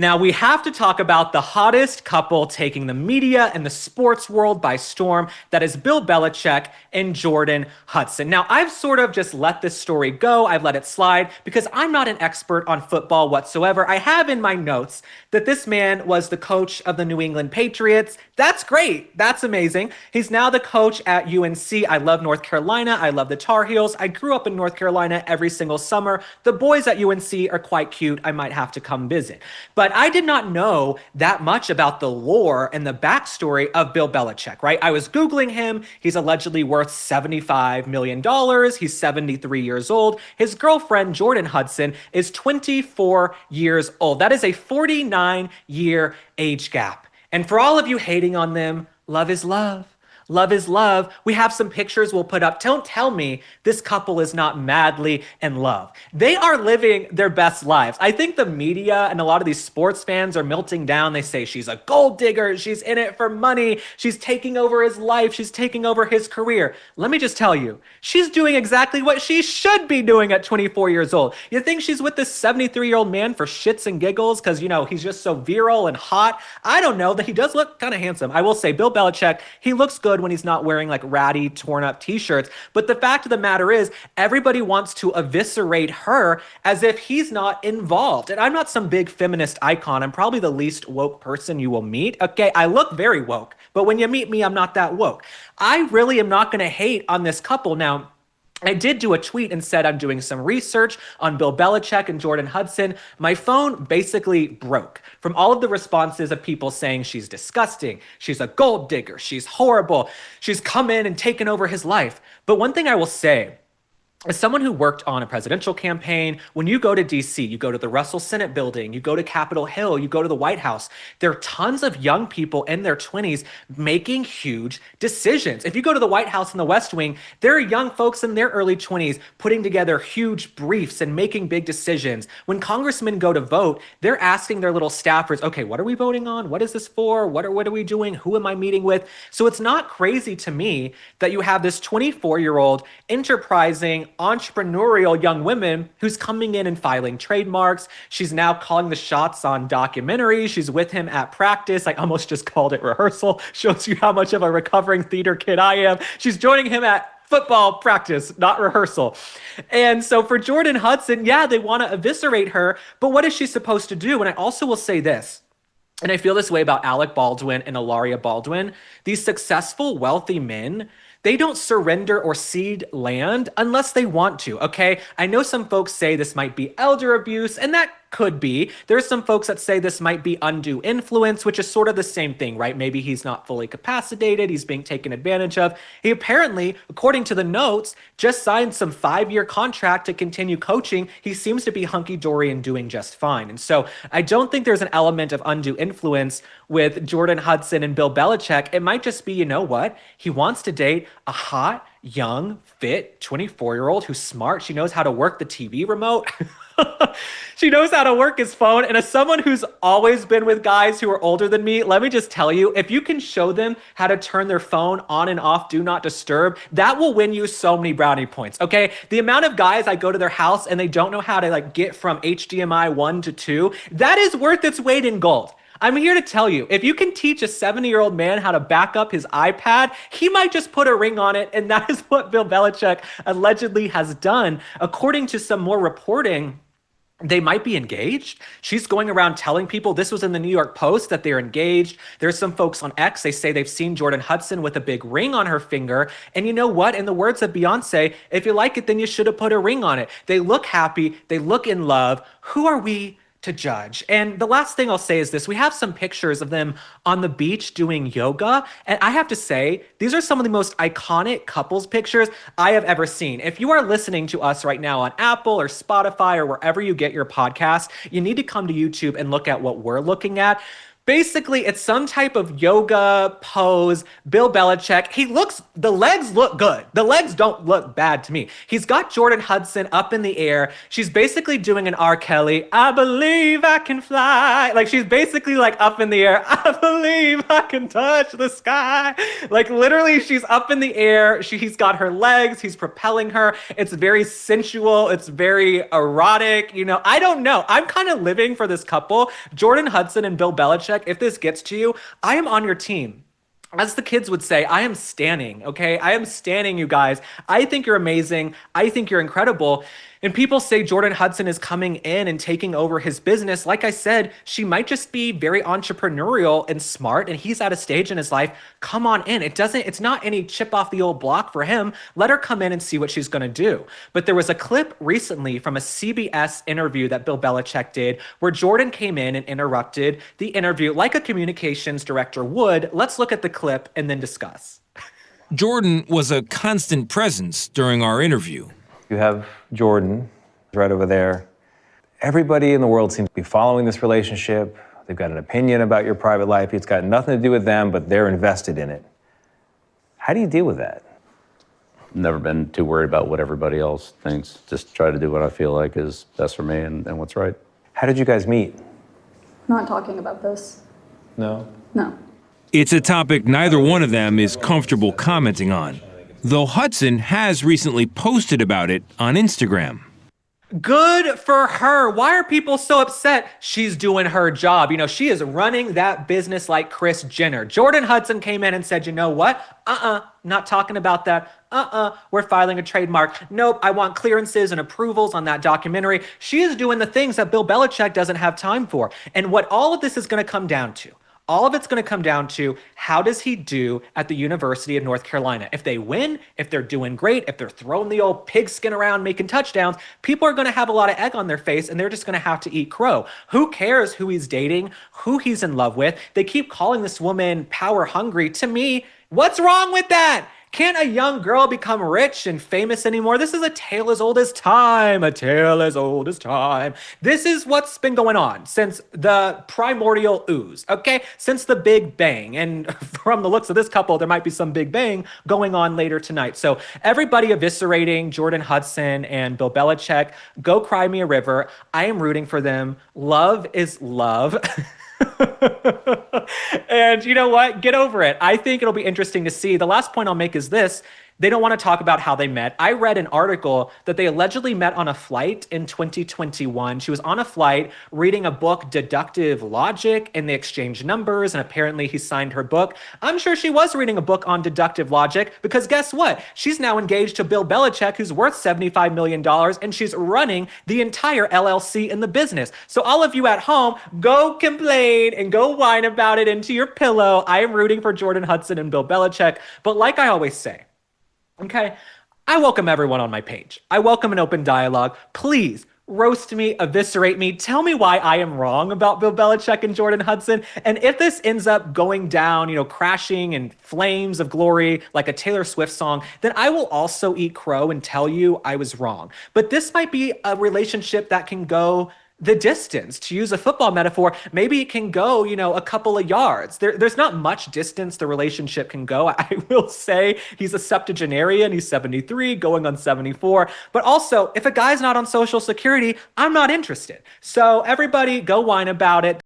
Now, we have to talk about the hottest couple taking the media and the sports world by storm. That is Bill Belichick and Jordon Hudson. Now, I've sort of just let this story go. I've let it slide because I'm not an expert on football whatsoever. I have in my notes that this man was the coach of the New England Patriots. That's great. That's amazing. He's now the coach at UNC. I love North Carolina. I love the Tar Heels. I grew up in North Carolina every single summer. The boys at UNC are quite cute. I might have to come visit. But I did not know that much about the lore and the backstory of Bill Belichick, right? I was Googling him. He's allegedly worth $75 million. He's 73 years old. His girlfriend, Jordon Hudson, is 24 years old. That is a 49-year age gap. And for all of you hating on them, love is love. Love is love. We have some pictures we'll put up. Don't tell me this couple is not madly in love. They are living their best lives. I think the media and a lot of these sports fans are melting down. They say she's a gold digger. She's in it for money. She's taking over his life. She's taking over his career. Let me just tell you, she's doing exactly what she should be doing at 24 years old. You think she's with this 73-year-old man for shits and giggles because, he's just so virile and hot? I don't know. That he does look kind of handsome. I will say Bill Belichick, he looks good when he's not wearing like ratty, torn up t-shirts. But the fact of the matter is, everybody wants to eviscerate her as if he's not involved. And I'm not some big feminist icon. I'm probably the least woke person you will meet. Okay, I look very woke, but when you meet me, I'm not that woke. I really am not going to hate on this couple. Now, I did do a tweet and said I'm doing some research on Bill Belichick and Jordon Hudson. My phone basically broke from all of the responses of people saying she's disgusting, she's a gold digger, she's horrible, she's come in and taken over his life. But one thing I will say, as someone who worked on a presidential campaign, when you go to DC, you go to the Russell Senate building, you go to Capitol Hill, you go to the White House, there are tons of young people in their 20s making huge decisions. If you go to the White House in the West Wing, there are young folks in their early 20s putting together huge briefs and making big decisions. When congressmen go to vote, they're asking their little staffers, okay, what are we voting on? What is this for? What are we doing? Who am I meeting with? So it's not crazy to me that you have this 24-year-old enterprising, entrepreneurial young woman who's coming in and filing trademarks. She's now calling the shots on documentaries. She's with him at practice. I almost just called it rehearsal. Shows you how much of a recovering theater kid I am. She's joining him at football practice, not rehearsal. And so for Jordon Hudson, yeah, they want to eviscerate her, but what is she supposed to do? And I also will say this, and I feel this way about Alec Baldwin and Ilaria Baldwin. These successful, wealthy men, they don't surrender or cede land unless they want to, okay? I know some folks say this might be elder abuse, and that could be. There's some folks that say this might be undue influence, which is sort of the same thing, right? Maybe he's not fully capacitated. He's being taken advantage of. He apparently, according to the notes, just signed some 5-year contract to continue coaching. He seems to be hunky-dory and doing just fine. And so I don't think there's an element of undue influence with Jordon Hudson and Bill Belichick. It might just be, you know what? He wants to date a hot, young, fit 24-year-old who's smart. She knows how to work the TV remote. She knows how to work his phone. And as someone who's always been with guys who are older than me, let me just tell you, if you can show them how to turn their phone on and off, do not disturb, that will win you so many brownie points, okay? The amount of guys I go to their house and they don't know how to get from HDMI 1 to 2, that is worth its weight in gold. I'm here to tell you, if you can teach a 70-year-old man how to back up his iPad, he might just put a ring on it, and that is what Bill Belichick allegedly has done. According to some more reporting, they might be engaged. She's going around telling people, this was in the New York Post, that they're engaged. There's some folks on X, they say they've seen Jordon Hudson with a big ring on her finger. And you know what? In the words of Beyonce, if you like it, then you should have put a ring on it. They look happy. They look in love. Who are we to judge? And the last thing I'll say is this. We have some pictures of them on the beach doing yoga. And I have to say, these are some of the most iconic couples pictures I have ever seen. If you are listening to us right now on Apple or Spotify or wherever you get your podcast, you need to come to YouTube and look at what we're looking at. Basically, it's some type of yoga pose. Bill Belichick, the legs look good. The legs don't look bad to me. He's got Jordon Hudson up in the air. She's basically doing an R. Kelly, I believe I can fly. Like, she's basically like up in the air. I believe I can touch the sky. Like, literally, she's up in the air. He's got her legs. He's propelling her. It's very sensual. It's very erotic. I don't know. I'm kind of living for this couple, Jordon Hudson and Bill Belichick. If this gets to you, I am on your team. As the kids would say, I am standing, okay? I am standing, you guys. I think you're amazing. I think you're incredible. And people say Jordon Hudson is coming in and taking over his business. Like I said, she might just be very entrepreneurial and smart, and he's at a stage in his life. Come on in. It's not any chip off the old block for him. Let her come in and see what she's going to do. But there was a clip recently from a CBS interview that Bill Belichick did where Jordon came in and interrupted the interview like a communications director would. Let's look at the clip and then discuss. Jordon was a constant presence during our interview. You have Jordon right over there. Everybody in the world seems to be following this relationship. They've got an opinion about your private life. It's got nothing to do with them, but they're invested in it. How do you deal with that? Never been too worried about what everybody else thinks. Just try to do what I feel like is best for me and what's right. How did you guys meet? Not talking about this. No? No. It's a topic neither one of them is comfortable commenting on, though Hudson has recently posted about it on Instagram. Good for her. Why are people so upset? She's doing her job. She is running that business like Kris Jenner. Jordon Hudson came in and said, you know what? Not talking about that. We're filing a trademark. Nope, I want clearances and approvals on that documentary. She is doing the things that Bill Belichick doesn't have time for. And what all of this is going to come down to, all of it's going to come down to how does he do at the University of North Carolina? If they win, if they're doing great, if they're throwing the old pigskin around making touchdowns, people are going to have a lot of egg on their face and they're just going to have to eat crow. Who cares who he's dating, who he's in love with? They keep calling this woman power hungry. To me, what's wrong with that? Can't a young girl become rich and famous anymore? This is a tale as old as time, a tale as old as time. This is what's been going on since the primordial ooze, okay? Since the Big Bang. And from the looks of this couple, there might be some Big Bang going on later tonight. So everybody eviscerating Jordon Hudson and Bill Belichick, go cry me a river. I am rooting for them. Love is love. And you know what? Get over it. I think it'll be interesting to see. The last point I'll make is this. They don't want to talk about how they met. I read an article that they allegedly met on a flight in 2021. She was on a flight reading a book, Deductive Logic, and they exchanged numbers, and apparently he signed her book. I'm sure she was reading a book on deductive logic because guess what? She's now engaged to Bill Belichick, who's worth $75 million, and she's running the entire LLC in the business. So all of you at home, go complain and go whine about it into your pillow. I am rooting for Jordon Hudson and Bill Belichick. But like I always say, okay, I welcome everyone on my page. I welcome an open dialogue. Please roast me, eviscerate me, tell me why I am wrong about Bill Belichick and Jordon Hudson. And if this ends up going down, crashing in flames of glory like a Taylor Swift song, then I will also eat crow and tell you I was wrong. But this might be a relationship that can go the distance. To use a football metaphor, maybe it can go, a couple of yards. There's not much distance the relationship can go. I will say he's a septuagenarian. He's 73, going on 74. But also, if a guy's not on Social Security, I'm not interested. So everybody go whine about it.